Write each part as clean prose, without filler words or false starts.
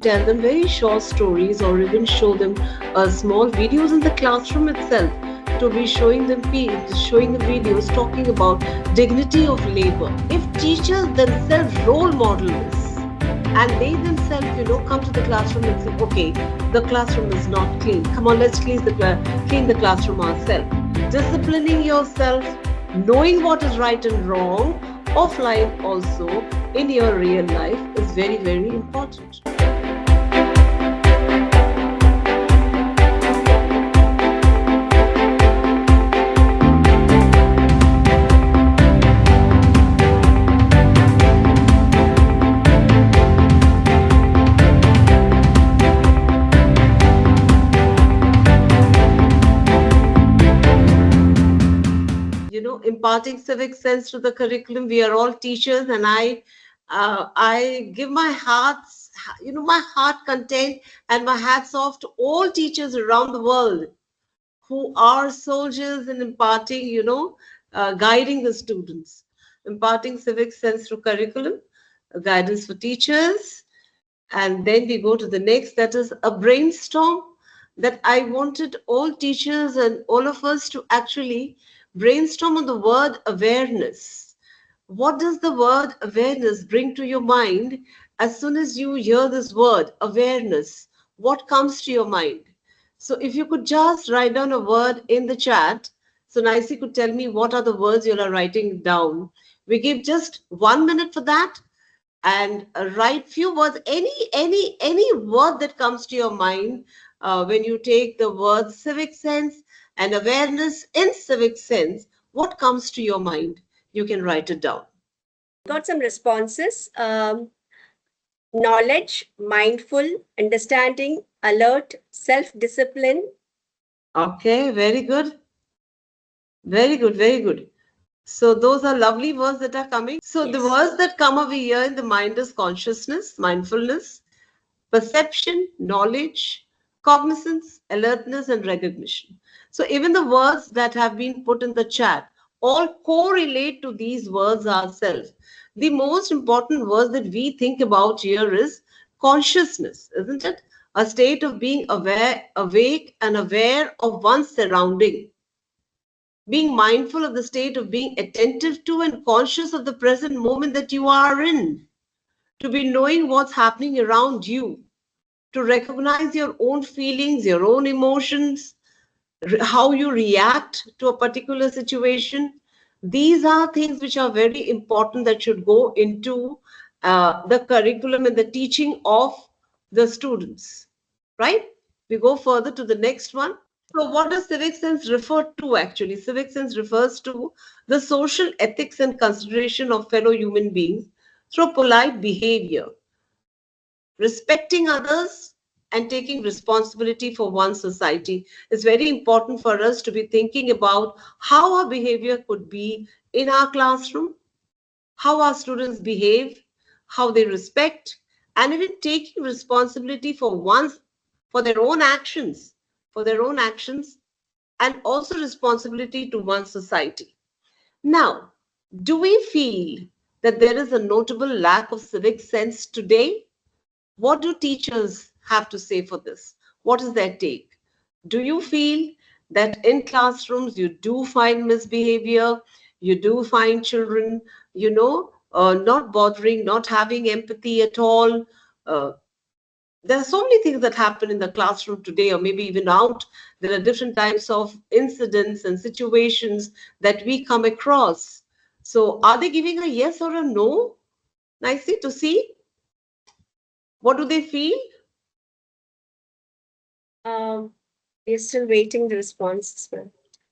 tell them very short stories or even show them small videos in the classroom itself, to be showing them videos talking about dignity of labor. If teachers themselves role model this, and they themselves come to the classroom and say, okay, the classroom is not clean, come on, let's clean the classroom ourselves. Disciplining yourself, knowing what is right and wrong offline also in your real life is very, very important. Imparting civic sense to the curriculum. We are all teachers, and I give my heart content and my hats off to all teachers around the world who are soldiers in imparting, guiding the students. Imparting civic sense through curriculum, guidance for teachers. And then we go to the next, that is a brainstorm, that I wanted all teachers and all of us to actually brainstorm on the word awareness. What does the word awareness bring to your mind? As soon as you hear this word awareness, what comes to your mind? So if you could just write down a word in the chat, so Nicey could tell me what are the words you are writing down. We give just 1 minute for that, and write few words, any word that comes to your mind when you take the word civic sense and awareness in civic sense. What comes to your mind? You can write it down. Got some responses. Knowledge, mindful, understanding, alert, self-discipline. Okay, very good. Very good, very good. So those are lovely words that are coming. So yes, the words that come over here in the mind is consciousness, mindfulness, perception, knowledge, cognizance, alertness, and recognition. So even the words that have been put in the chat all correlate to these words ourselves. The most important words that we think about here is consciousness, isn't it? A state of being aware, awake, and aware of one's surrounding. Being mindful of the state of being attentive to and conscious of the present moment that you are in. To be knowing what's happening around you. To recognize your own feelings, your own emotions, how you react to a particular situation. These are things which are very important that should go into the curriculum and the teaching of the students, right? We go further to the next one. So what does civic sense refer to actually? Civic sense refers to the social ethics and consideration of fellow human beings through polite behavior, respecting others, and taking responsibility for one's society. Is very important for us to be thinking about how our behavior could be in our classroom, how our students behave, how they respect, and even taking responsibility for their own actions, and also responsibility to one's society. Now, do we feel that there is a notable lack of civic sense today? What do teachers have to say for this? What is their take? Do you feel that in classrooms you do find misbehavior, you do find children, not bothering, not having empathy at all? There are so many things that happen in the classroom today, or maybe even out. There are different types of incidents and situations that we come across. So are they giving a yes or a no? Nicely to see. What do they feel? We're still waiting the response.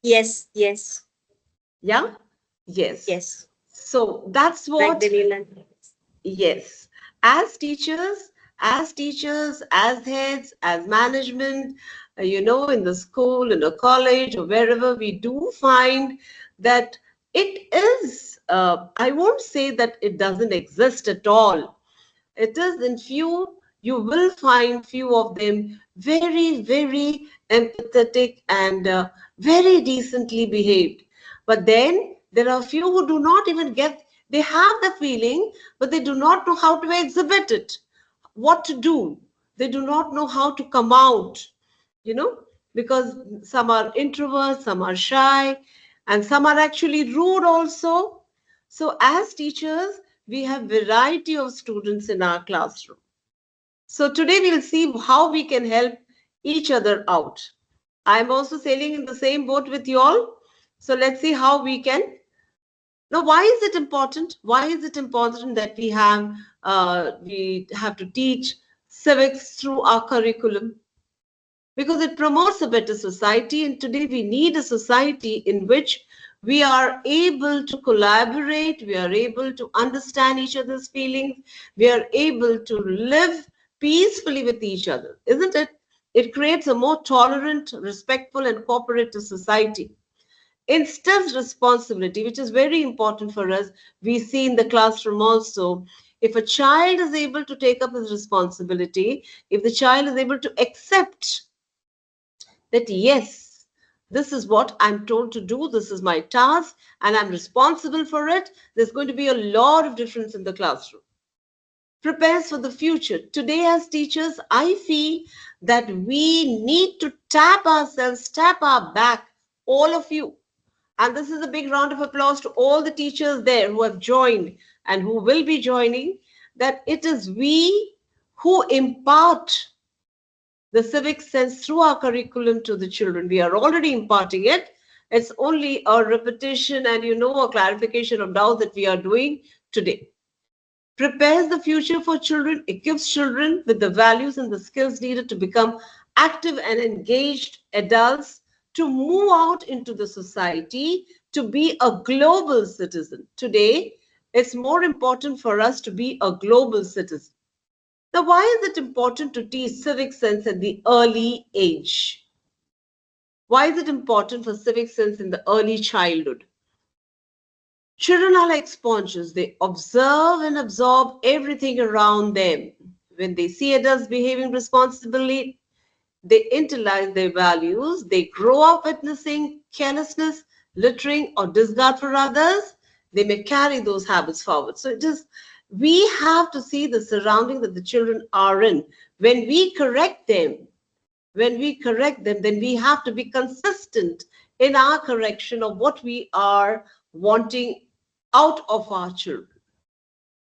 Yes, yes. Yeah? Yes. Yes. So that's what. Like yes. As teachers, as heads, as management, in the school, in the college, or wherever, we do find that it is, I won't say that it doesn't exist at all. It is in few, you will find few of them very, very empathetic and very decently behaved. But then there are few who do not even they have the feeling, but they do not know how to exhibit it, what to do. They do not know how to come out, because some are introverts, some are shy, and some are actually rude also. So as teachers, we have variety of students in our classroom. So today we'll see how we can help each other out. I'm also sailing in the same boat with you all. So let's see how we can. Now, why is it important? Why is it important that we have to teach civics through our curriculum? Because it promotes a better society, and today we need a society in which we are able to collaborate, we are able to understand each other's feelings, we are able to live peacefully with each other, isn't it? It creates a more tolerant, respectful, and cooperative society. Instills responsibility, which is very important for us. We see in the classroom also, if a child is able to take up his responsibility, if the child is able to accept that, yes, this is what I'm told to do, this is my task, and I'm responsible for it, there's going to be a lot of difference in the classroom. Prepares for the future. Today, as teachers, I feel that we need to tap ourselves, tap our back, all of you. And this is a big round of applause to all the teachers there who have joined and who will be joining, that it is we who impart the civic sense through our curriculum to the children. We are already imparting it. It's only a repetition and, a clarification of doubt that we are doing today. Prepares the future for children, equips children with the values and the skills needed to become active and engaged adults, to move out into the society, to be a global citizen. Today, it's more important for us to be a global citizen. Now, why is it important to teach civic sense at the early age? Why is it important for civic sense in the early childhood? Children are like sponges. They observe and absorb everything around them. When they see adults behaving responsibly, they internalize their values. They grow up witnessing carelessness, littering, or disregard for others. They may carry those habits forward. So we have to see the surrounding that the children are in. When we correct them, then we have to be consistent in our correction of what we are wanting out of our children.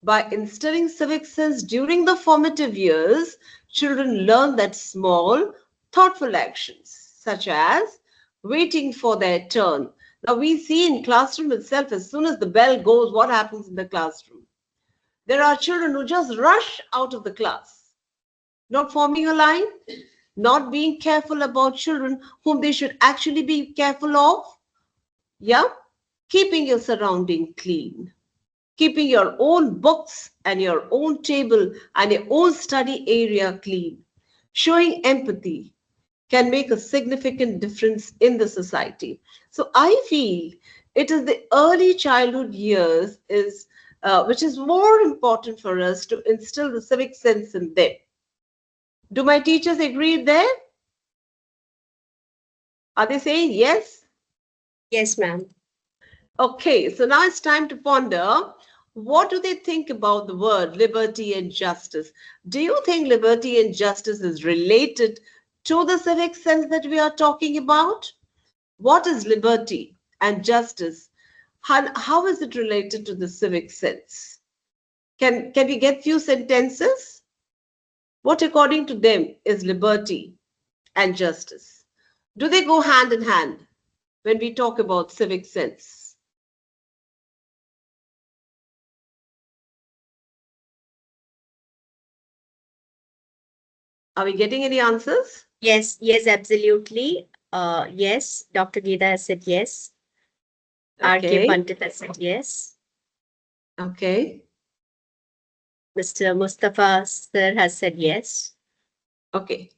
By instilling civic sense during the formative years, children learn that small, thoughtful actions, such as waiting for their turn. Now we see in classroom itself, as soon as the bell goes, what happens in the classroom? There are children who just rush out of the class, not forming a line, not being careful about children whom they should actually be careful of. Yeah, keeping your surrounding clean, keeping your own books and your own table and your own study area clean, showing empathy can make a significant difference in the society. So I feel it is the early childhood years which is more important for us to instill the civic sense in them. Do my teachers agree there? Are they saying yes? Yes, ma'am. Okay, so now it's time to ponder. What do they think about the word liberty and justice? Do you think liberty and justice is related to the civic sense that we are talking about? What is liberty and justice? How is it related to the civic sense? Can we get few sentences? What, according to them, is liberty and justice? Do they go hand in hand when we talk about civic sense? Are we getting any answers? Yes, yes, absolutely. Yes, Dr. Geeta has said yes. R.K. Okay, Pandit has said yes. okay, Mr. Mustafa sir has said yes. okay.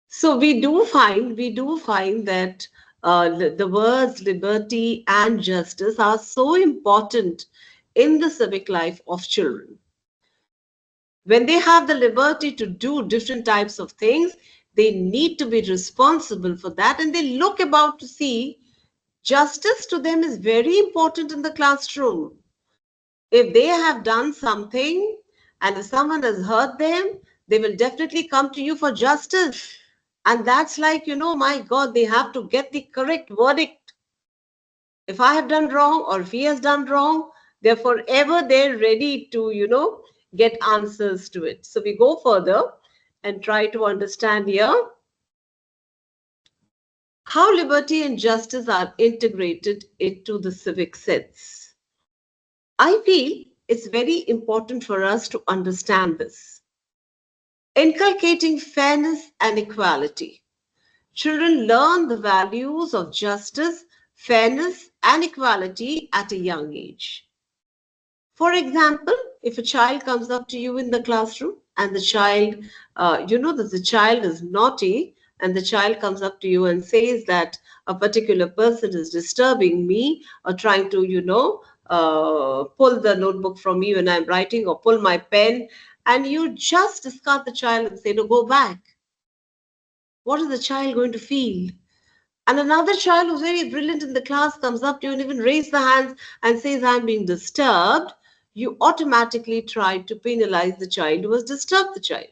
So we do find that the words liberty and justice are so important in the civic life of children. When they have the liberty to do different types of things, they need to be responsible for that, and they look about to see justice to them is very important in the classroom. If they have done something and if someone has hurt them, They will definitely come to you for justice. And that's like, my God, they have to get the correct verdict. If I have done wrong or if he has done wrong, they're forever they're ready to, get answers to it. So we go further and try to understand here how liberty and justice are integrated into the civic sense. I feel it's very important for us to understand this. Inculcating fairness and equality. Children learn the values of justice, fairness, and equality at a young age. For example, if a child comes up to you in the classroom and the child, that the child is naughty, and the child comes up to you and says that a particular person is disturbing me or trying to, pull the notebook from me when I'm writing or pull my pen, and you just discard the child and say, no, go back. What is the child going to feel? And another child who's very brilliant in the class comes up to you and even raises the hands and says, I'm being disturbed. You automatically try to penalize the child who has disturbed the child.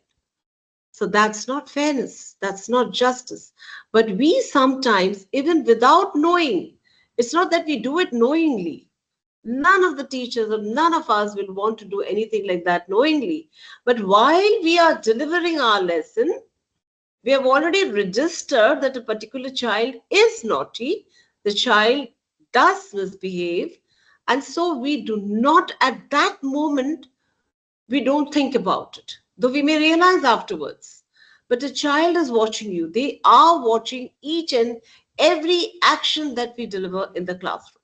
So that's not fairness. That's not justice. But we sometimes, even without knowing, it's not that we do it knowingly. None of the teachers or none of us will want to do anything like that knowingly. But while we are delivering our lesson, we have already registered that a particular child is naughty, the child does misbehave, and so we do not at that moment, we don't think about it, though we may realize afterwards. But a child is watching you. They are watching each and every action that we deliver in the classroom.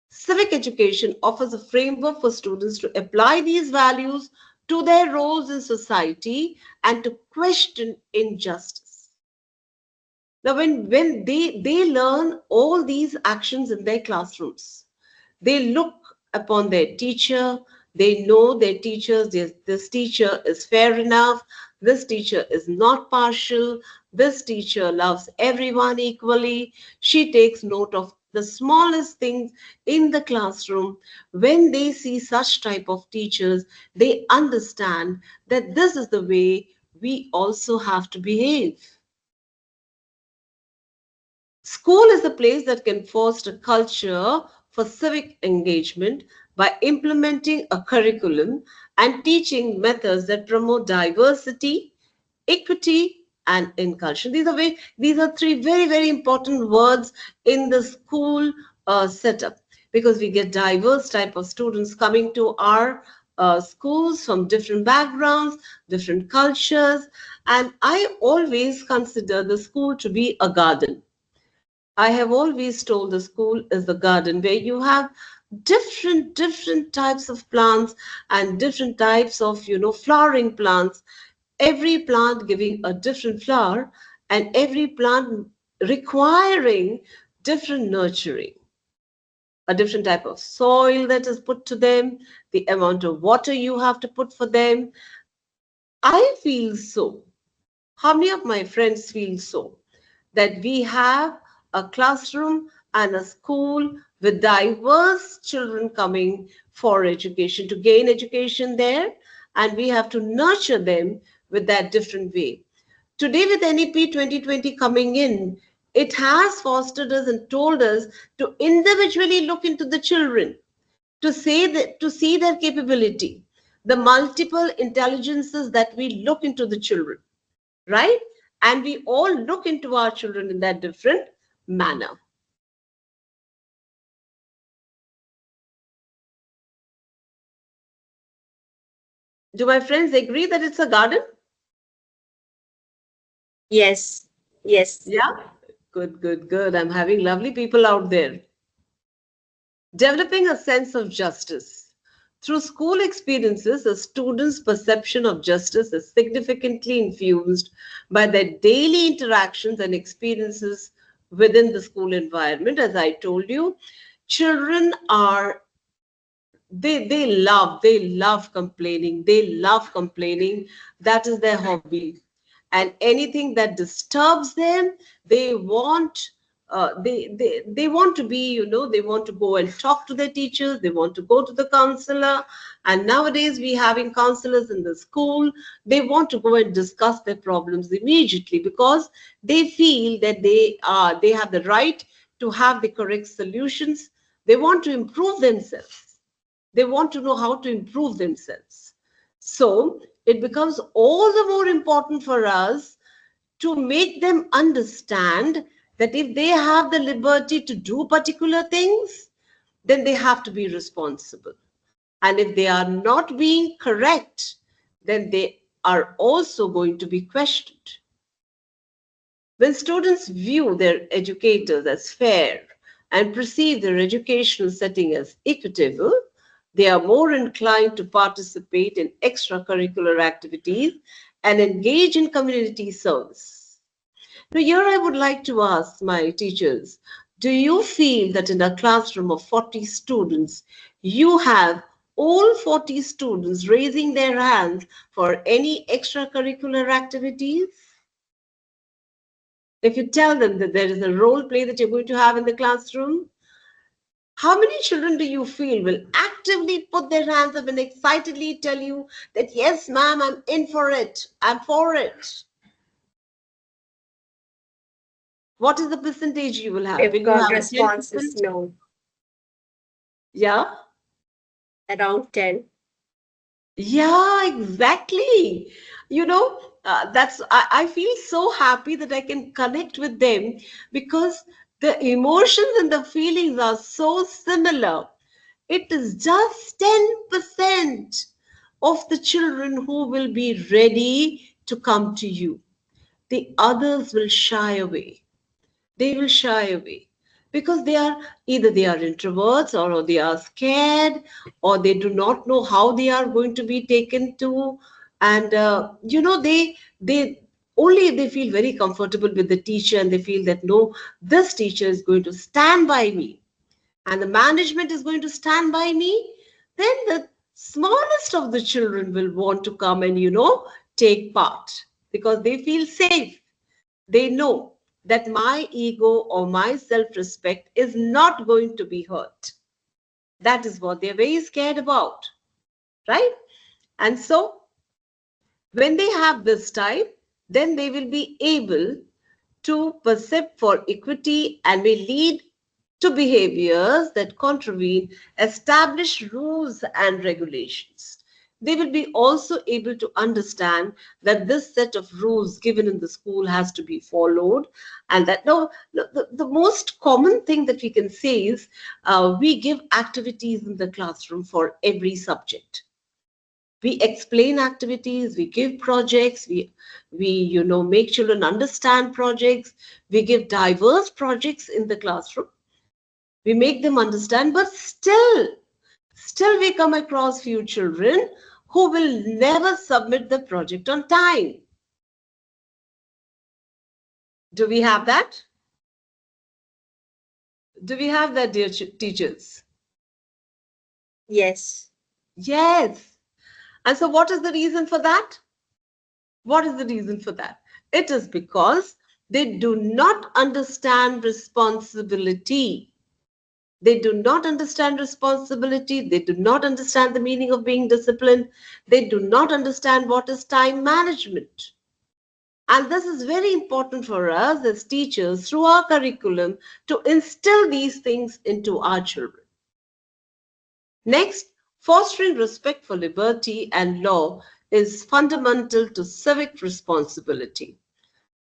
Civic education offers a framework for students to apply these values to their roles in society and to question injustice. Now, when they learn all these actions in their classrooms, they look upon their teacher, they know their teachers, this teacher is fair enough, this teacher is not partial, this teacher loves everyone equally, she takes note of the smallest things in the classroom. When they see such type of teachers, they understand that this is the way we also have to behave. School is a place that can foster culture for civic engagement by implementing a curriculum and teaching methods that promote diversity, equity, and inclusion. These are three very, very important words in the school setup, because we get diverse type of students coming to our schools from different backgrounds, different cultures, and I always consider the school to be a garden. I have always told the school is the garden where you have different types of plants and different types of, flowering plants, every plant giving a different flower and every plant requiring different nurturing, a different type of soil that is put to them, the amount of water you have to put for them. I feel so. How many of my friends feel so? That we have a classroom and a school with diverse children coming for education, to gain education there, and we have to nurture them with that different way. Today, with NEP 2020 coming in, it has fostered us and told us to individually look into the children, to to see their capability, the multiple intelligences that we look into the children, right? And we all look into our children in that different manner. Do my friends agree that it's a garden? Yes, yes. Yeah. Good, good, good. I'm having lovely people out there. Developing a sense of justice. Through school experiences, a student's perception of justice is significantly influenced by their daily interactions and experiences within the school environment. As I told you, children are they love complaining. They love complaining. That is their hobby. And anything that disturbs them, they want they want to be, they want to go and talk to their teachers, they want to go to the counselor. And nowadays we having counselors in the school. They want to go and discuss their problems immediately because they feel that they have the right to have the correct solutions. They want to improve themselves. They want to know how to improve themselves. So it becomes all the more important for us to make them understand that if they have the liberty to do particular things, then they have to be responsible. And if they are not being correct, then they are also going to be questioned. When students view their educators as fair and perceive their educational setting as equitable, they are more inclined to participate in extracurricular activities and engage in community service. Now, here I would like to ask my teachers, do you feel that in a classroom of 40 students, you have all 40 students raising their hands for any extracurricular activities? If you tell them that there is a role play that you're going to have in the classroom, how many children do you feel will actively put their hands up and excitedly tell you that, yes, ma'am, I'm in for it, I'm for it? What is the percentage you will have? Will If you have a response is 10%? no, Yeah? around 10. Yeah, exactly. I feel so happy that I can connect with them because the emotions and the feelings are so similar. It is just 10% of the children who will be ready to come to you. The others will shy away. They will shy away because they are introverts, or they are scared, or they do not know how they are going to be taken to. And they only if they feel very comfortable with the teacher and they feel that, no, this teacher is going to stand by me and the management is going to stand by me, then the smallest of the children will want to come and take part because they feel safe. They know that my ego or my self-respect is not going to be hurt. That is what they're very scared about, right? And so when they have this type, then they will be able to perceive for equity and may lead to behaviors that contravene established rules and regulations. They will be also able to understand that this set of rules given in the school has to be followed, and that the most common thing that we can say is we give activities in the classroom for every subject. We explain activities, we give projects, we make children understand projects, we give diverse projects in the classroom, we make them understand, but still we come across few children who will never submit the project on time. Do we have that? Do we have that, dear teachers? Yes. Yes. And so what is the reason for that? What is the reason for that? It is because they do not understand responsibility. They do not understand responsibility. They do not understand the meaning of being disciplined. They do not understand what is time management. And this is very important for us as teachers through our curriculum to instill these things into our children. Next, fostering respect for liberty and law is fundamental to civic responsibility.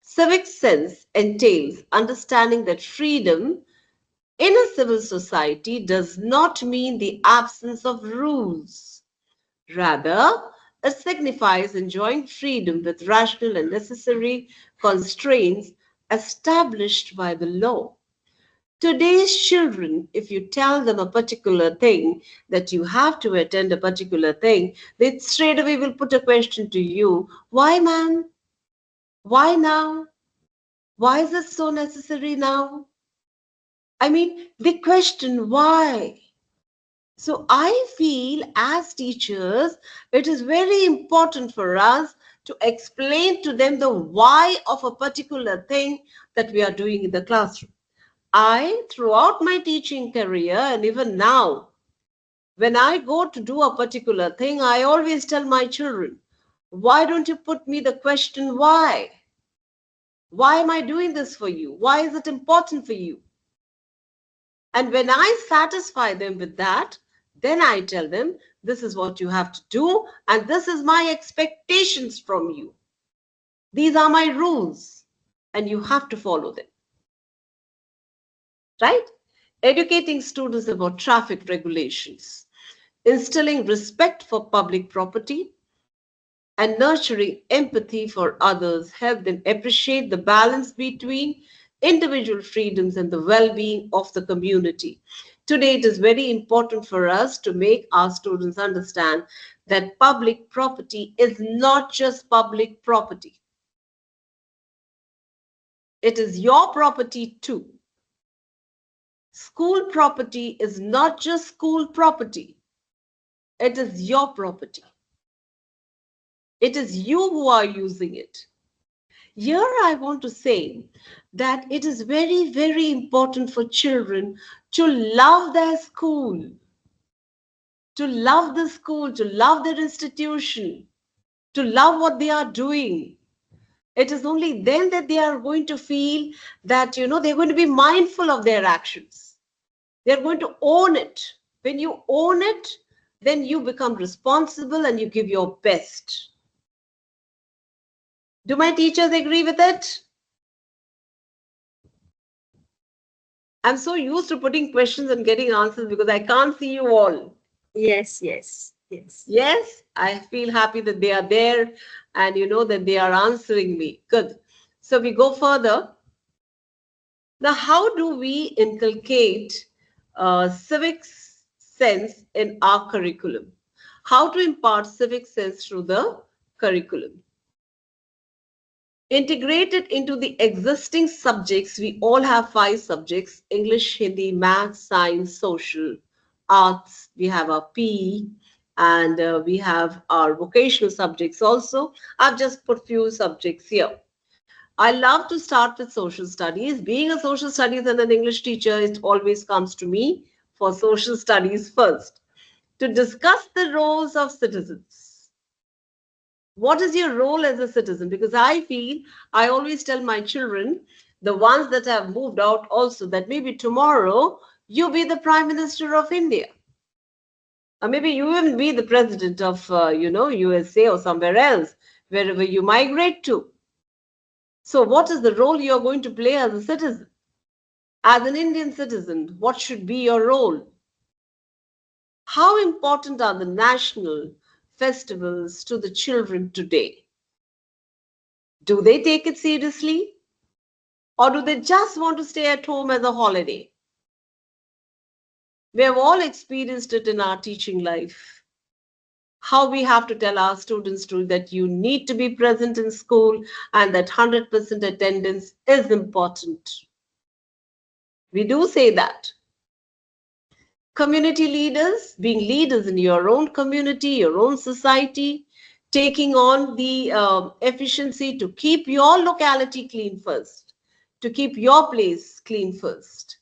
Civic sense entails understanding that freedom in a civil society does not mean the absence of rules. Rather, it signifies enjoying freedom with rational and necessary constraints established by the law. Today's children, if you tell them a particular thing, that you have to attend a particular thing, they straight away will put a question to you. Why, ma'am? Why now? Why is it so necessary now? I mean, they question why. So I feel as teachers, it is very important for us to explain to them the why of a particular thing that we are doing in the classroom. Throughout my teaching career and even now, when I go to do a particular thing, I always tell my children, why don't you put me the question why? Why am I doing this for you? Why is it important for you? And when I satisfy them with that, then I tell them, this is what you have to do, and this is my expectations from you. These are my rules, and you have to follow them. Right? Educating students about traffic regulations, instilling respect for public property, and nurturing empathy for others help them appreciate the balance between individual freedoms and the well-being of the community. Today, it is very important for us to make our students understand that public property is not just public property. It is your property too. School property is not just school property. It is your property. It is you who are using it. Here I want to say that it is very, very important for children to love their school, to love the school, to love their institution, to love what they are doing. It is only then that they are going to feel that, they're going to be mindful of their actions. They're going to own it. When you own it, then you become responsible and you give your best. Do my teachers agree with it? I'm so used to putting questions and getting answers because I can't see you all. Yes, yes, yes. Yes, I feel happy that they are there and that they are answering me. Good. So we go further. Now, how do we inculcate civic sense in our curriculum? How to impart civic sense through the curriculum? Integrated into the existing subjects, we all have 5 subjects: English, Hindi, Math, Science, Social, Arts. We have our PE, and we have our vocational subjects also. I've just put few subjects here. I love to start with social studies. Being a social studies and an English teacher, it always comes to me for social studies first, to discuss the roles of citizens. What is your role as a citizen? Because I feel, I always tell my children, the ones that have moved out also, that maybe tomorrow you be the Prime Minister of India. Or maybe you even be the president of, USA or somewhere else, wherever you migrate to. So what is the role you're going to play as a citizen? As an Indian citizen, what should be your role? How important are the national festivals to the children today? Do they take it seriously? Or do they just want to stay at home as a holiday? We have all experienced it in our teaching life. How we have to tell our students that you need to be present in school and that 100% attendance is important. We do say that. Community leaders, being leaders in your own community, your own society, taking on the efficiency to keep your locality clean first, to keep your place clean first.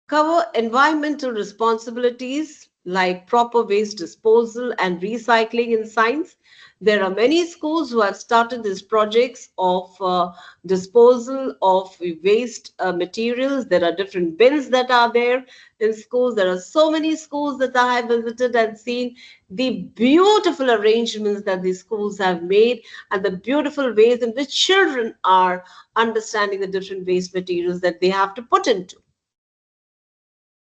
Cover environmental responsibilities like proper waste disposal and recycling in science. There are many schools who have started these projects of disposal of waste materials. There are different bins that are there in schools. There are so many schools that I have visited and seen the beautiful arrangements that these schools have made and the beautiful ways in which children are understanding the different waste materials that they have to put into.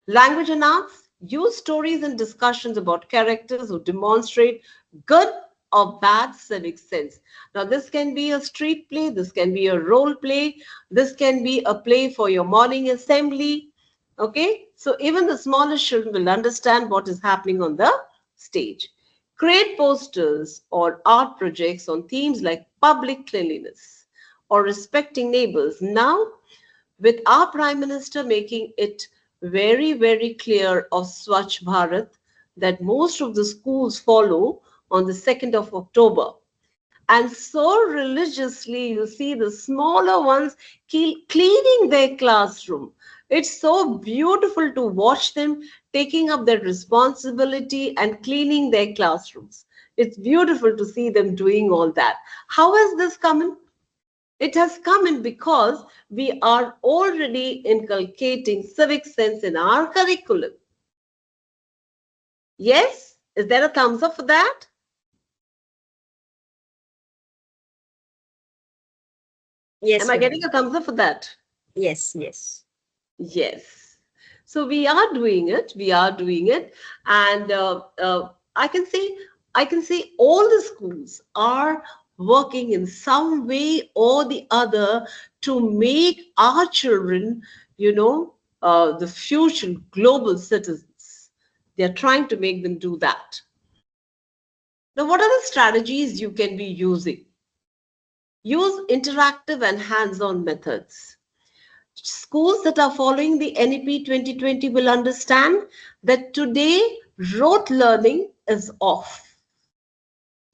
Language and arts, use stories and discussions about characters who demonstrate good or bad civic sense. Now, this can be a street play, this can be a role play, this can be a play for your morning assembly. Okay, so even the smallest children will understand what is happening on the stage. Create posters or art projects on themes like public cleanliness or respecting neighbors. Now, with our Prime Minister making it very, very clear of Swachh Bharat that most of the schools follow on the 2nd of October. And so religiously, you see the smaller ones cleaning their classroom. It's so beautiful to watch them taking up their responsibility and cleaning their classrooms. It's beautiful to see them doing all that. How has this come in? It has come in because we are already inculcating civic sense in our curriculum. Yes? Is there a thumbs up for that? Yes, Am I madam. getting a thumbs up for that? Yes, yes. Yes. So we are doing it. We are doing it, and I can say all the schools are working in some way or the other to make our children, the future global citizens. They are trying to make them do that. Now, what are the strategies you can be using? Use interactive and hands-on methods. Schools that are following the NEP 2020 will understand that today rote learning is off.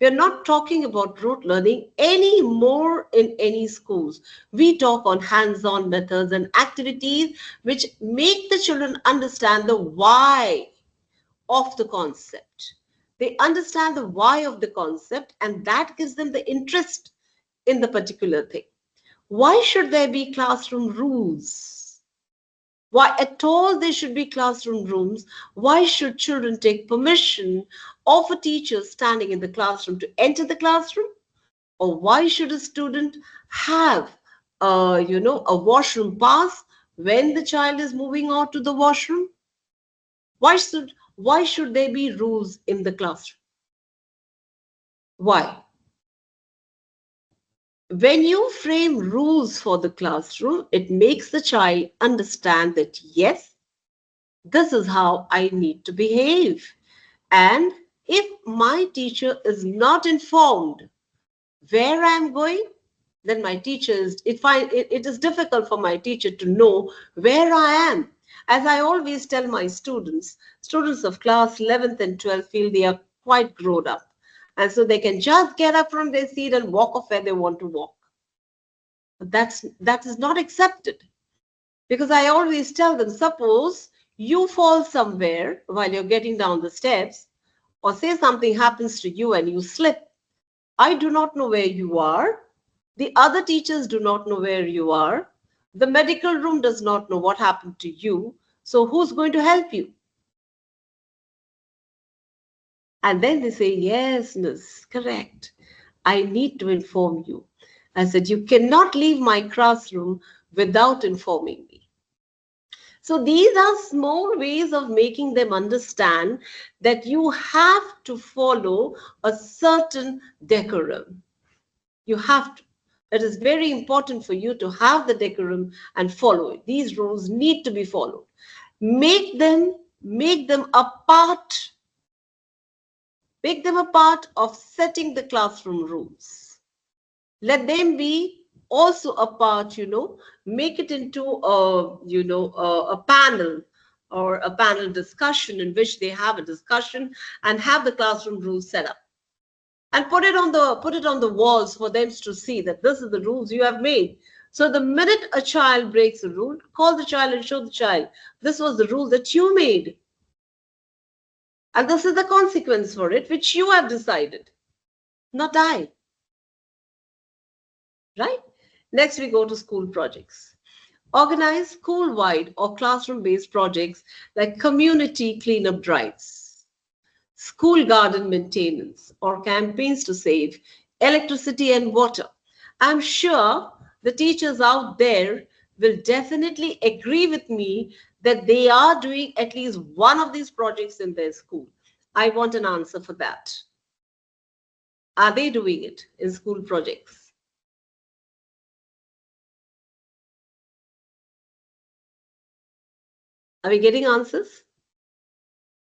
We are not talking about rote learning anymore in any schools. We talk on hands-on methods and activities which make the children understand the why of the concept. They understand the why of the concept, and that gives them the interest in the particular thing. Why should there be classroom rules? Why at all there should be classroom rooms? Why should children take permission of a teacher standing in the classroom to enter the classroom? Or why should a student have, a washroom pass when the child is moving out to the washroom? Why should there be rules in the classroom? Why? When you frame rules for the classroom, it makes the child understand that yes, this is how I need to behave. And if my teacher is not informed where I'm going, then my teacher is, it is difficult for my teacher to know where I am. As I always tell my students of class 11th and 12th feel they are quite grown up. And so they can just get up from their seat and walk off where they want to walk. But that is not accepted. Because I always tell them, suppose you fall somewhere while you're getting down the steps, or say something happens to you and you slip. I do not know where you are. The other teachers do not know where you are. The medical room does not know what happened to you. So who's going to help you? And then they say, yes, miss, correct. I need to inform you. I said, you cannot leave my classroom without informing me. So these are small ways of making them understand that you have to follow a certain decorum. You have to. It is very important for you to have the decorum and follow it. These rules need to be followed. Make them a part of setting the classroom rules. Let them be also a part, make it into a panel or a panel discussion in which they have a discussion and have the classroom rules set up and put it on the walls for them to see that this is the rules you have made. So the minute a child breaks a rule, call the child and show the child this was the rule that you made, and this is the consequence for it which you have decided, not I. Right? Next, we go to school projects. Organize school-wide or classroom-based projects like community cleanup drives, school garden maintenance, or campaigns to save electricity and water. I'm sure the teachers out there will definitely agree with me that they are doing at least one of these projects in their school. I want an answer for that. Are they doing it in school projects? Are we getting answers?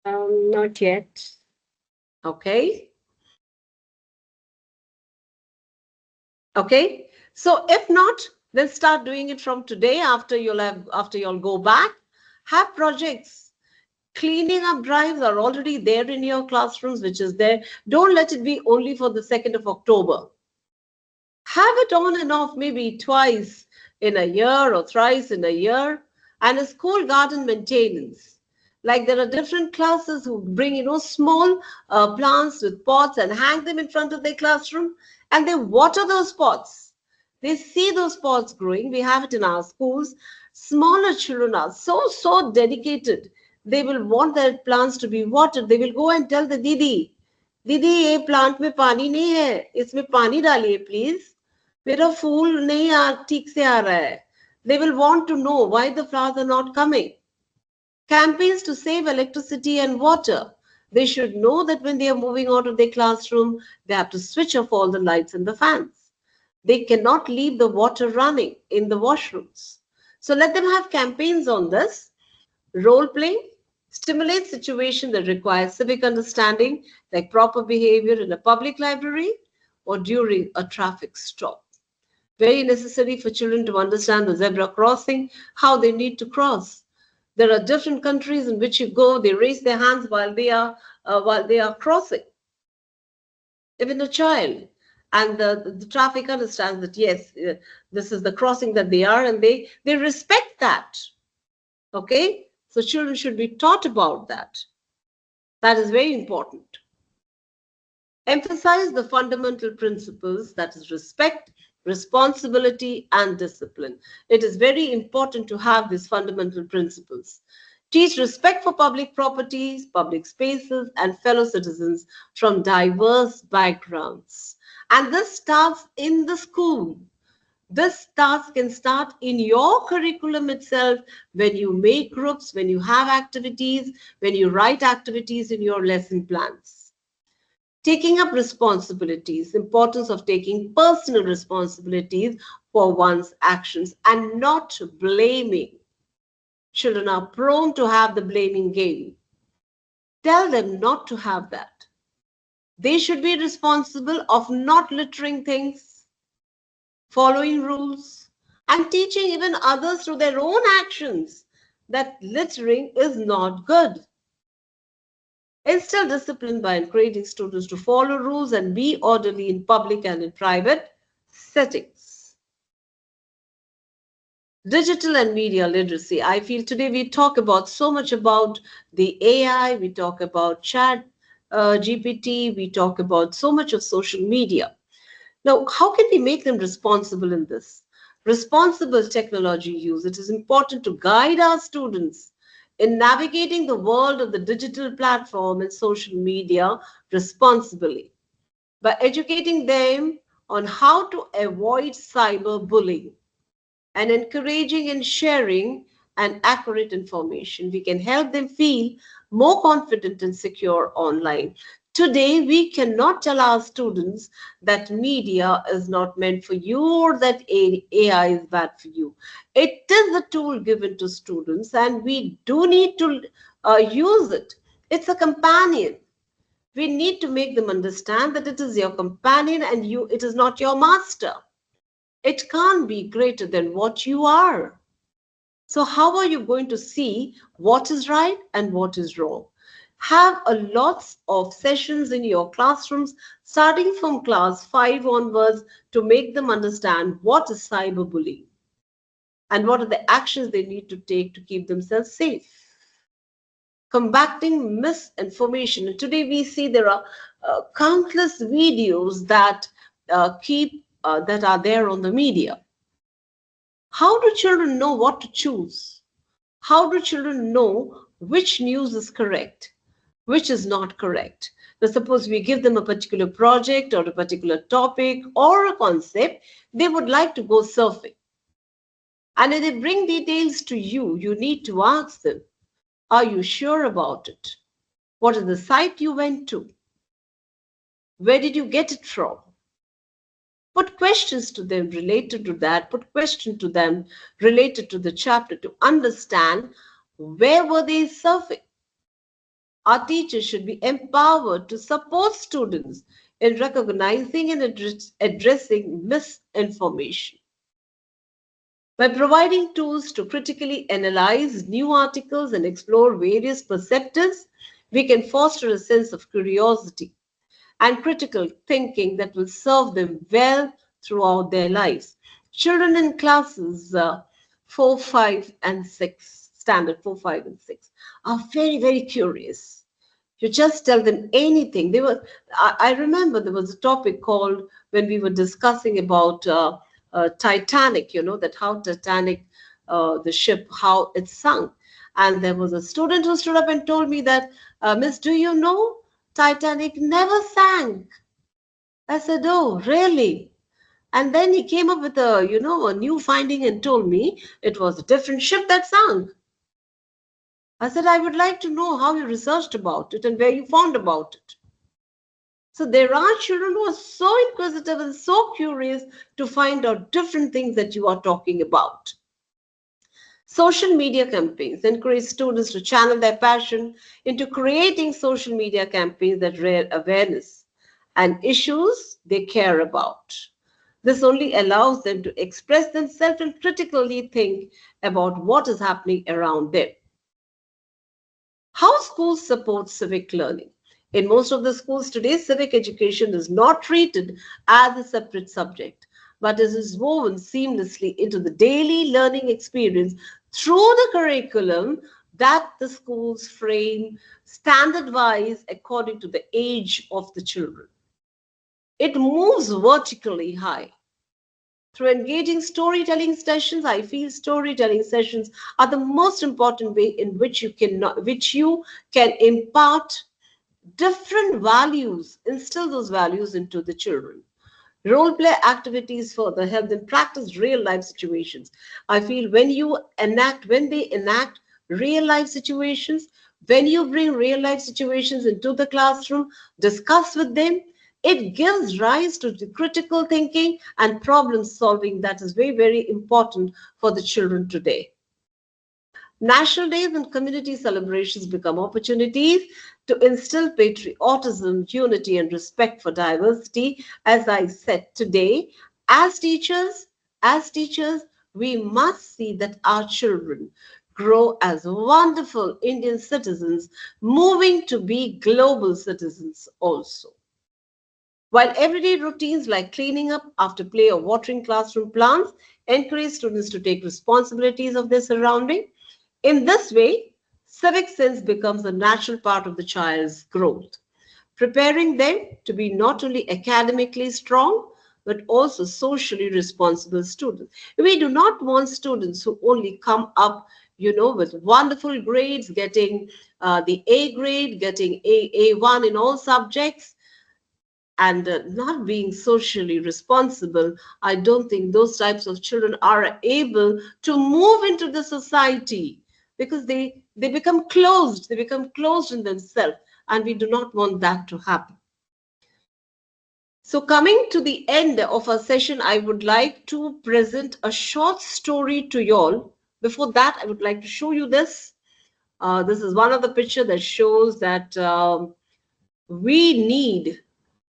Not yet. Okay. Okay. So if not, then start doing it from today after you'll go back. Have projects. Cleaning up drives are already there in your classrooms, which is there. Don't let it be only for the 2nd of October. Have it on and off maybe twice in a year or thrice in a year. And a school garden maintenance. Like there are different classes who bring, small plants with pots and hang them in front of their classroom, and they water those pots. They see those pots growing. We have it in our schools. Smaller children are so dedicated. They will want their plants to be watered. They will go and tell the Didi, दीदी ये plant में पानी नहीं है, इसमें पानी डालिए please, मेरा फूल नहीं ठीक से आ रहा है. They will want to know why the flowers are not coming. Campaigns to save electricity and water. They should know that when they are moving out of their classroom, they have to switch off all the lights and the fans. They cannot leave the water running in the washrooms. So let them have campaigns on this. Role play. Stimulate situations that require civic understanding, like proper behavior in a public library or during a traffic stop. Very necessary for children to understand the zebra crossing, how they need to cross. There are different countries in which you go, they raise their hands while they are crossing. Even a child. And the traffic understands that, yes, this is the crossing that they are, and they respect that. Okay? So children should be taught about that. That is very important. Emphasize the fundamental principles, that is respect, responsibility, and discipline. It is very important to have these fundamental principles. Teach respect for public properties, public spaces, and fellow citizens from diverse backgrounds. And this starts in the school. This task can start in your curriculum itself, when you make groups, when you have activities, when you write activities in your lesson plans. Taking up responsibilities, importance of taking personal responsibilities for one's actions and not blaming. Children are prone to have the blaming game. Tell them not to have that. They should be responsible of not littering things, following rules, and teaching even others through their own actions that littering is not good. Instill discipline by encouraging students to follow rules and be orderly in public and in private settings. Digital and media literacy. I feel today we talk about so much about the AI, we talk about chat, GPT, we talk about so much of social media. Now, how can we make them responsible in this? Responsible technology use. It is important to guide our students in navigating the world of the digital platform and social media responsibly by educating them on how to avoid cyberbullying and encouraging and sharing and accurate information. We can help them feel more confident and secure online. Today, we cannot tell our students that media is not meant for you or that AI is bad for you. It is a tool given to students, and we do need to use it. It's a companion. We need to make them understand that it is your companion and it is not your master. It can't be greater than what you are. So how are you going to see what is right and what is wrong? Have a lots of sessions in your classrooms, starting from class 5 onwards, to make them understand what is cyberbullying and what are the actions they need to take to keep themselves safe. Combating misinformation. And today we see there are countless videos that that are there on the media. How do children know what to choose? How do children know which news is correct, which is not correct? Now, suppose we give them a particular project or a particular topic or a concept, they would like to go surfing. And if they bring details to you, you need to ask them, are you sure about it? What is the site you went to? Where did you get it from? Put questions to them related to that. Put questions to them related to the chapter to understand where were they surfing. Our teachers should be empowered to support students in recognizing and addressing misinformation. By providing tools to critically analyze new articles and explore various perspectives, we can foster a sense of curiosity and critical thinking that will serve them well throughout their lives. Children in classes 4, 5, and 6, standard 4, 5, and 6, are very, very curious. You just tell them anything. I remember there was a topic called when we were discussing about Titanic, that how Titanic, the ship, how it sunk. And there was a student who stood up and told me that, Miss, do you know Titanic never sank? I said, oh, really? And then he came up with a new finding and told me it was a different ship that sank. I said, I would like to know how you researched about it and where you found about it. So there are children who are so inquisitive and so curious to find out different things that you are talking about. Social media campaigns encourage students to channel their passion into creating social media campaigns that raise awareness and issues they care about. This only allows them to express themselves and critically think about what is happening around them. How schools support civic learning? In most of the schools today, civic education is not treated as a separate subject, but it is woven seamlessly into the daily learning experience through the curriculum that the schools frame standard-wise according to the age of the children. It moves vertically high. Through engaging storytelling sessions, I feel storytelling sessions are the most important way in which you can impart different values, instill those values into the children. Role play activities further help them practice real life situations. I feel when they enact real life situations, when you bring real life situations into the classroom, discuss with them, it gives rise to the critical thinking and problem solving that is very, very important for the children today. National days and community celebrations become opportunities to instill patriotism, unity, and respect for diversity. As I said today, as teachers, we must see that our children grow as wonderful Indian citizens, moving to be global citizens also. While everyday routines like cleaning up after play or watering classroom plants encourage students to take responsibilities of their surrounding, in this way, civic sense becomes a natural part of the child's growth, preparing them to be not only academically strong, but also socially responsible students. We do not want students who only come up, with wonderful grades, getting the A grade, getting A1 in all subjects, and not being socially responsible. I don't think those types of children are able to move into the society because they become closed in themselves, and we do not want that to happen. So coming to the end of our session, I would like to present a short story to you all. Before that, I would like to show you this. This is one of the pictures that shows that we need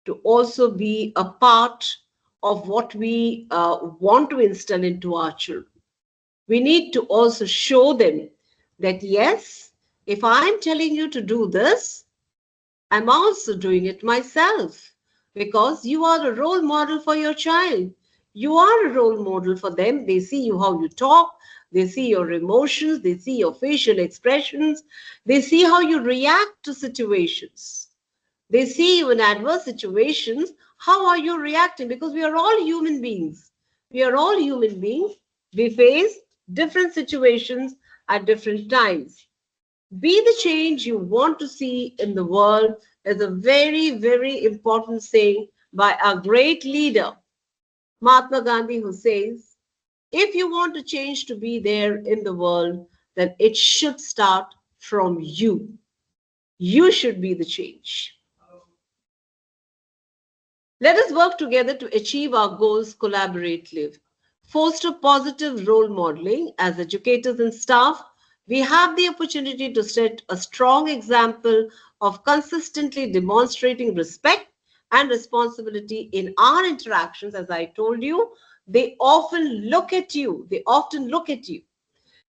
to also be a part of what we want to instill into our children. We need to also show them that, yes, if I'm telling you to do this, I'm also doing it myself, because you are a role model for your child. You are a role model for them. They see you how you talk. They see your emotions. They see your facial expressions. They see how you react to situations. They see you in adverse situations. How are you reacting? Because we are all human beings. We are all human beings. We face different situations at different times. Be the change you want to see in the world is a very, very important saying by our great leader, Mahatma Gandhi, who says, if you want to change to be there in the world, then it should start from you. You should be the change. Let us work together to achieve our goals collaboratively. Foster positive role modeling. As educators and staff, we have the opportunity to set a strong example of consistently demonstrating respect and responsibility in our interactions. As I told you, they often look at you.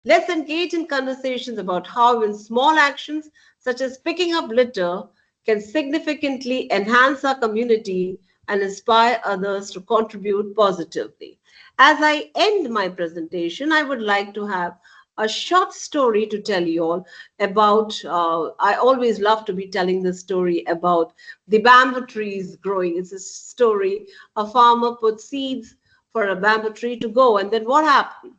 Let's engage in conversations about how even small actions such as picking up litter can significantly enhance our community and inspire others to contribute positively. As I end my presentation, I would like to have a short story to tell you all about. I always love to be telling this story about the bamboo trees growing. It's a story. A farmer put seeds for a bamboo tree to go, and then what happened?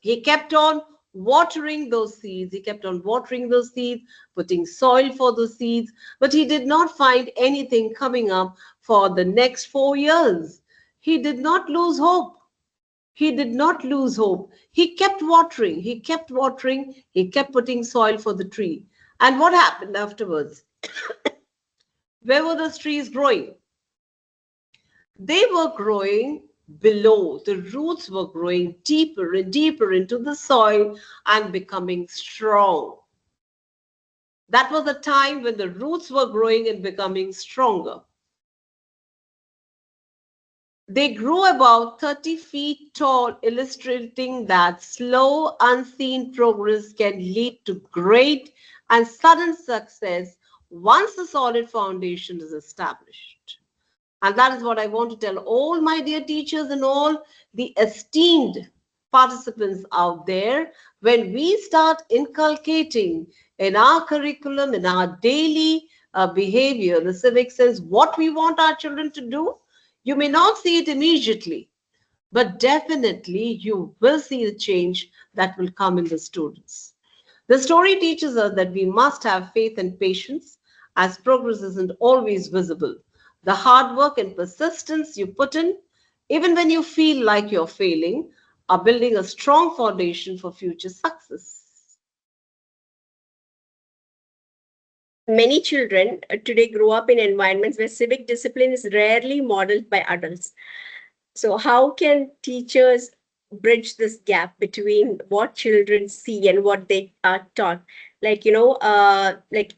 He kept on watering those seeds. He kept on watering those seeds, putting soil for those seeds, but he did not find anything coming up for the next 4 years. He did not lose hope. He did not lose hope. He kept watering. He kept watering. He kept putting soil for the tree. And what happened afterwards? Where were those trees growing? They were growing below. The roots were growing deeper and deeper into the soil and becoming strong. That was a time when the roots were growing and becoming stronger. They grew about 30 feet tall, illustrating that slow, unseen progress can lead to great and sudden success once a solid foundation is established. And that is what I want to tell all my dear teachers and all the esteemed participants out there. When we start inculcating in our curriculum, in our daily behavior, the civic sense, what we want our children to do, you may not see it immediately, but definitely you will see the change that will come in the students. The story teaches us that we must have faith and patience, as progress isn't always visible. The hard work and persistence you put in, even when you feel like you're failing, are building a strong foundation for future success. Many children today grow up in environments where civic discipline is rarely modeled by adults. So, how can teachers bridge this gap between what children see and what they are taught? Like, like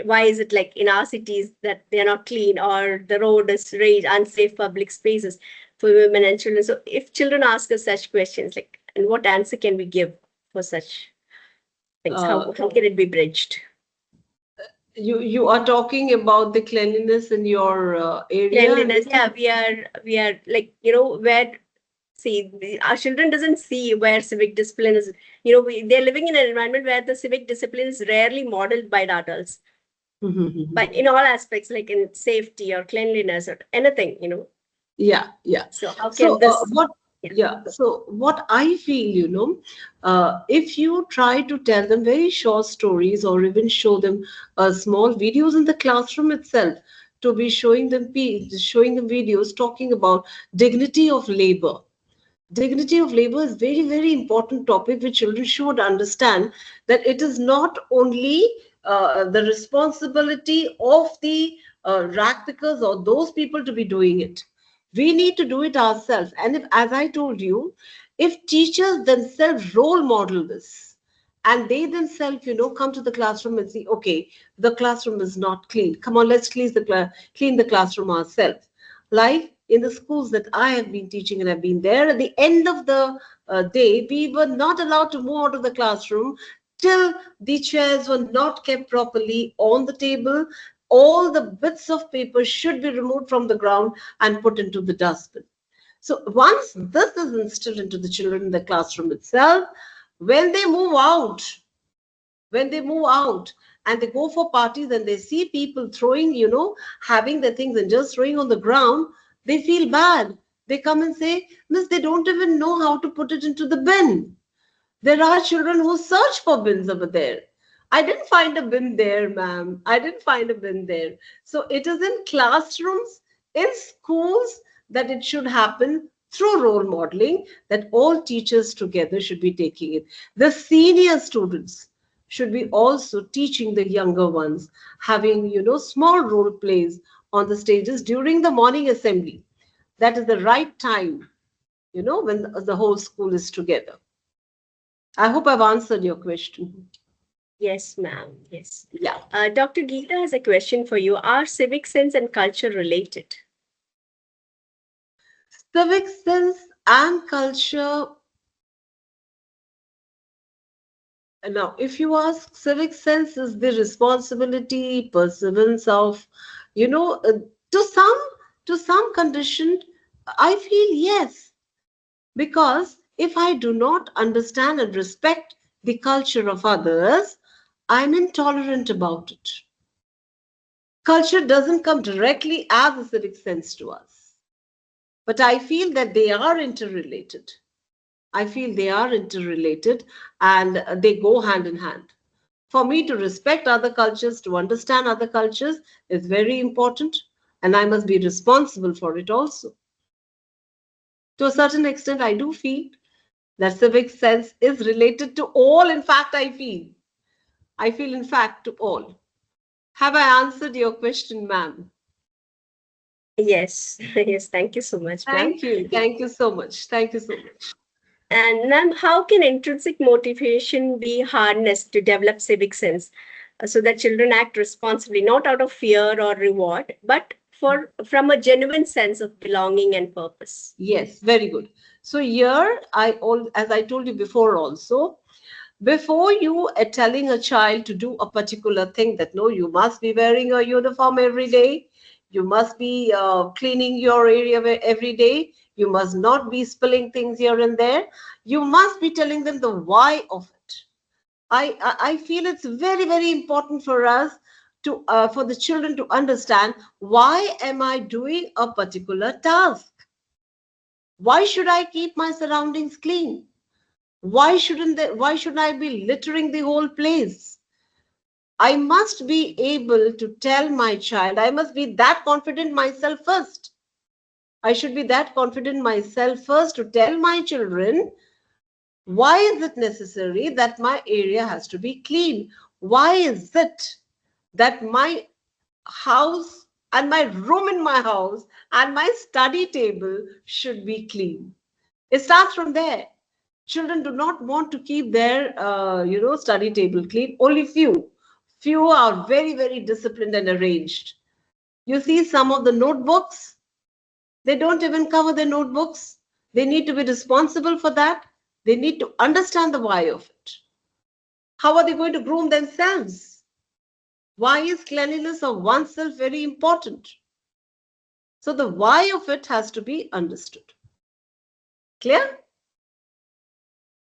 why is it like in our cities that they're not clean, or the road is raised, unsafe public spaces for women and children? So, if children ask us such questions, like, and what answer can we give for such things? How can it be bridged? You are talking about the cleanliness in your area. Cleanliness, yeah, we are like, where, see, our children doesn't see where civic discipline is. They're living in an environment where the civic discipline is rarely modeled by the adults, but in all aspects, like in safety or cleanliness or anything. Yeah, yeah. So how So can this? what? Yeah. So what I feel, if you try to tell them very short stories or even show them small videos in the classroom itself, to be showing them videos talking about dignity of labor. Dignity of labor is very, very important topic which children should understand, that it is not only the responsibility of the rag pickers or those people to be doing it. We need to do it ourselves. And if, as I told you, if teachers themselves role model this, and they themselves, come to the classroom and see, okay, the classroom is not clean. Come on, let's clean the classroom ourselves. Like in the schools that I have been teaching and I've been there, at the end of the day, we were not allowed to move out of the classroom till the chairs were not kept properly on the table. All the bits of paper should be removed from the ground and put into the dustbin. So once this is instilled into the children in the classroom itself, when they move out, when they move out and they go for parties and they see people throwing, having their things and just throwing on the ground, they feel bad. They come and say, Miss, they don't even know how to put it into the bin. There are children who search for bins over there. I didn't find a bin there, ma'am. I didn't find a bin there. So it is in classrooms, in schools, that it should happen through role modeling, that all teachers together should be taking it. The senior students should be also teaching the younger ones, having, small role plays on the stages during the morning assembly. That is the right time, when the whole school is together. I hope I've answered your question. Yes, ma'am. Yes. Yeah. Dr. Geeta has a question for you. Are civic sense and culture related? Civic sense and culture. Now, if you ask, civic sense is the responsibility, perseverance of, to some, To some condition, I feel yes. Because if I do not understand and respect the culture of others, I'm intolerant about it. Culture doesn't come directly as a civic sense to us, but I feel that they are interrelated. I feel they are interrelated and they go hand in hand. For me to respect other cultures, to understand other cultures is very important, and I must be responsible for it also. To a certain extent, I do feel that civic sense is related to all. In fact, I feel, in fact, to all. Have I answered your question, ma'am? Yes, yes, thank you so much, ma'am. Thank you. Thank you so much. Thank you so much. And ma'am, how can intrinsic motivation be harnessed to develop civic sense so that children act responsibly, not out of fear or reward, but from a genuine sense of belonging and purpose? Yes, very good. So here, as I told you before also, before you are telling a child to do a particular thing, that no, you must be wearing a uniform every day, you must be cleaning your area every day, you must not be spilling things here and there, you must be telling them the why of it. I feel it's very, very important for us to for the children to understand, why am I doing a particular task? Why should I keep my surroundings clean? Why shouldn't I be littering the whole place? I must be able to tell my child, I must be that confident myself first. I should be that confident myself first to tell my children, why is it necessary that my area has to be clean? Why is it that my house and my room in my house and my study table should be clean? It starts from there. Children do not want to keep their study table clean. Only few are very, very disciplined and arranged. You see some of the notebooks, they don't even cover their notebooks. They need to be responsible for that. They need to understand the why of it. How are they going to groom themselves? Why is cleanliness of oneself very important? So the why of it has to be understood. Clear?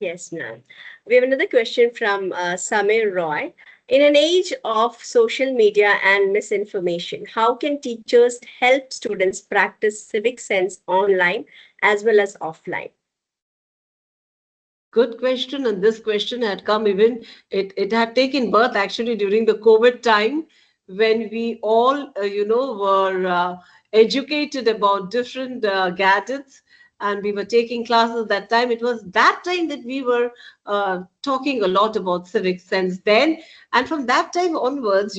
Yes, ma'am. We have another question from Samir Roy. In an age of social media and misinformation, how can teachers help students practice civic sense online as well as offline? Good question. And this question had come even, it had taken birth actually during the COVID time, when we all, were educated about different gadgets, and we were taking classes that time. It was that time that we were talking a lot about civic sense then. And from that time onwards,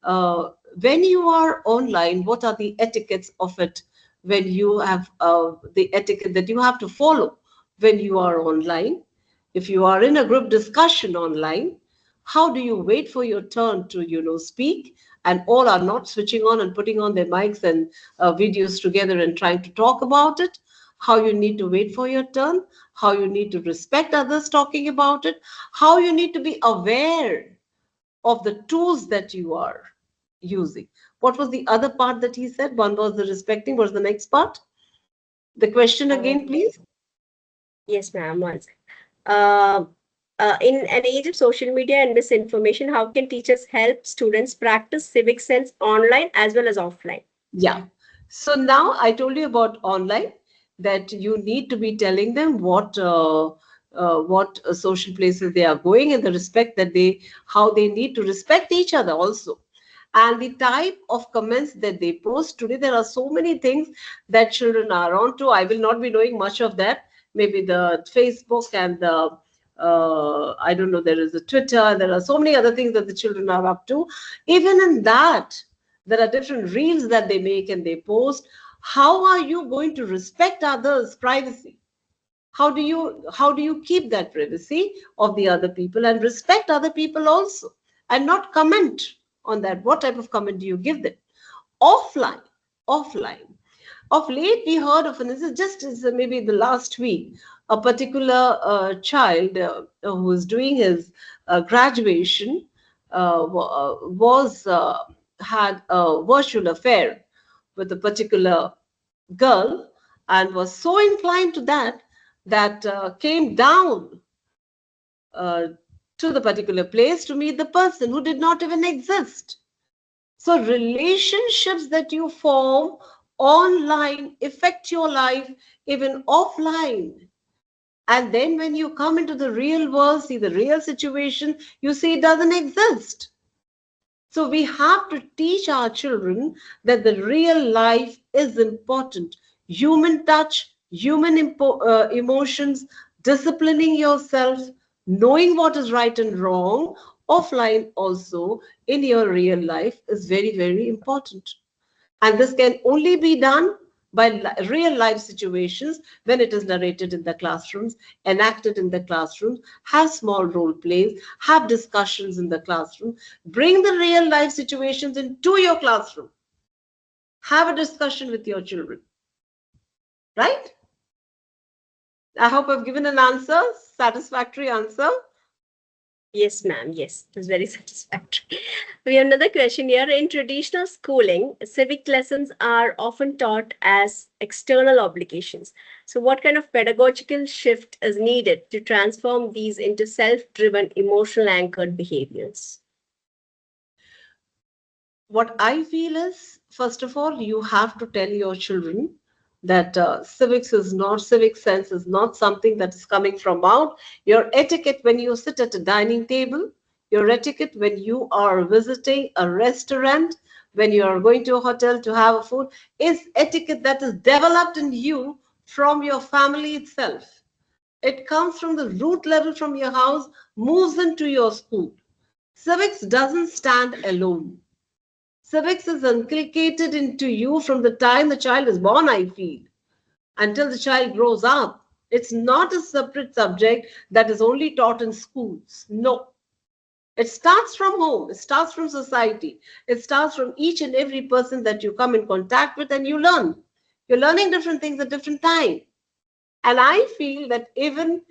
uh, when you are online, what are the etiquettes of it? When you have the etiquette that you have to follow when you are online. If you are in a group discussion online, how do you wait for your turn to, speak, and all are not switching on and putting on their mics and videos together and trying to talk about it? How you need to wait for your turn, how you need to respect others talking about it, how you need to be aware of the tools that you are using. What was the other part that he said? One was the respecting. What's the next part? The question Uh, again, please. yes, ma'am. One second. Uh, in an age of social media and misinformation, how can teachers help students practice civic sense online as well as offline? Yeah. So now I told you about online, that you need to be telling them what social places they are going, and the respect that how they need to respect each other also. And the type of comments that they post today, there are so many things that children are onto. I will not be knowing much of that. Maybe the Facebook and the I don't know, there is a Twitter, there are so many other things that the children are up to. Even in that, there are different reels that they make and they post. How are you going to respect others' privacy? How do you keep that privacy of the other people and respect other people also, and not comment on that? What type of comment do you give them? Offline offline of late, we heard of, and this is just maybe the last week, a particular child who was doing his graduation was had a virtual affair with a particular girl and was so inclined to that came down uh, to the particular place to meet the person who did not even exist. So relationships that you form online affect your life even offline. And then when you come into the real world, see the real situation, you see it doesn't exist. So we have to teach our children that the real life is important. Human touch, emotions, disciplining yourself, knowing what is right and wrong, offline also in your real life is very, very important. And this can only be done by real life situations when it is narrated in the classrooms, enacted in the classrooms, have small role plays, have discussions in the classroom, bring the real life situations into your classroom, have a discussion with your children, right? I hope I've given an answer, satisfactory answer. Yes, ma'am. Yes, it was very satisfactory. We have another question here. In traditional schooling, civic lessons are often taught as external obligations. So, what kind of pedagogical shift is needed to transform these into self driven, emotional anchored behaviors? What I feel is, first of all, you have to tell your children that civic sense is not something that is coming from out. Your etiquette when you sit at a dining table, your etiquette when you are visiting a restaurant, when you are going to a hotel to have a food, is etiquette that is developed in you from your family itself. It comes from the root level from your house, moves into your school. Civics doesn't stand alone. Civics is inculcated into you from the time the child is born, I feel, until the child grows up. It's not a separate subject that is only taught in schools. No. It starts from home, it starts from society, it starts from each and every person that you come in contact with and you learn. You're learning different things at different time. And I feel that even,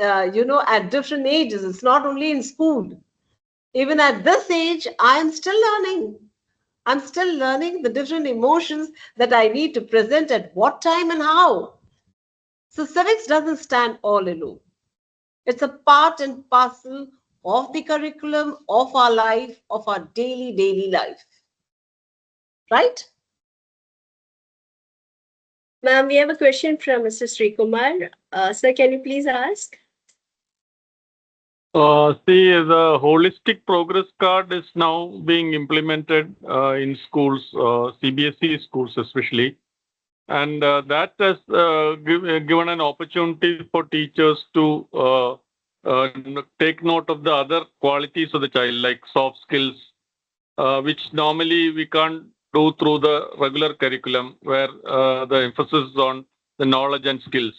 at different ages, it's not only in school. Even at this age, I am still learning. I'm still learning the different emotions that I need to present at what time and how. So civics doesn't stand all alone. It's a part and parcel of the curriculum of our life, of our daily life. Right? Ma'am, we have a question from Mr. Sri Kumar. Sir, can you please ask? See, the holistic progress card is now being implemented in schools, CBSE schools especially, and that has given an opportunity for teachers to take note of the other qualities of the child, like soft skills, which normally we can't do through the regular curriculum, where the emphasis is on the knowledge and skills.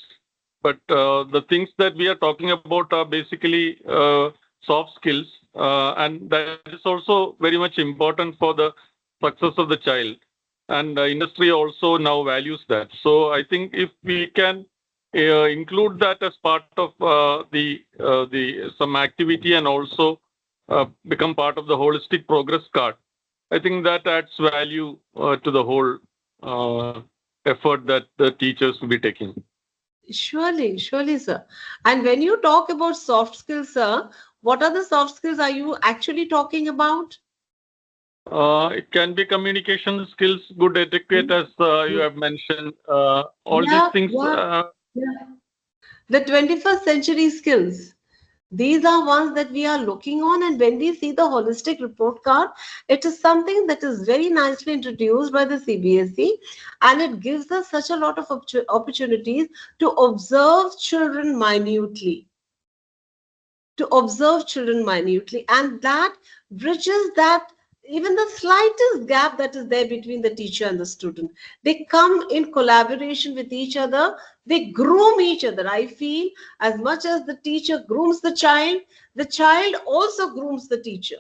But the things that we are talking about are basically soft skills, and that is also very much important for the success of the child. And industry also now values that. So I think if we can include that as part of the some activity and also become part of the holistic progress card, I think that adds value to the whole effort that the teachers will be taking. Surely, surely, sir. And when you talk about soft skills, sir, what are the soft skills are you actually talking about? It can be communication skills, good etiquette, as you have mentioned. All these Yeah, things. yeah. The 21st century skills. These are ones that we are looking on, and when we see the holistic report card, it is something that is very nicely introduced by the CBSE, and it gives us such a lot of opportunities to observe children minutely. And that bridges that even the slightest gap that is there between the teacher and the student. They come in collaboration with each other, they groom each other. I feel as much as the teacher grooms the child also grooms the teacher.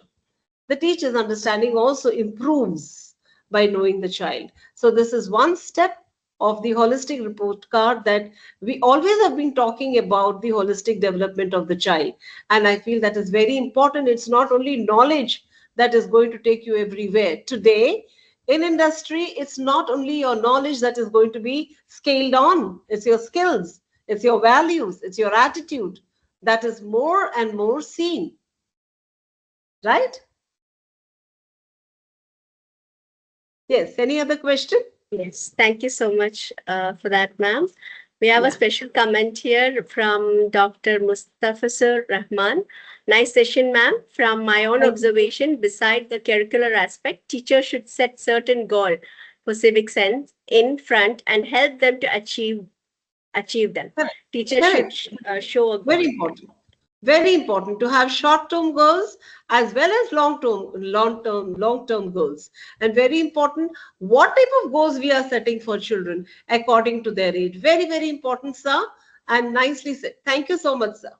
The teacher's understanding also improves by knowing the child. So this is one step of the holistic report card, that we always have been talking about the holistic development of the child. And I feel that is very important. It's not only knowledge that is going to take you everywhere. Today, In industry, it's not only your knowledge that is going to be scaled on, it's your skills, it's your values, it's your attitude that is more and more seen. Right? Yes, any other question? Yes, thank you so much for that, ma'am. We have a special comment here from Dr. Mustafizur Rahman. Nice session, ma'am. From my own observation, beside the curricular aspect, teachers should set certain goal for civic sense in front and help them to achieve them. Correct. Teachers Correct. should show a goal. Very important. Very important to have short-term goals as well as long-term goals. And very important, what type of goals we are setting for children according to their age. Very, very important, sir. And nicely said. Thank you so much, sir.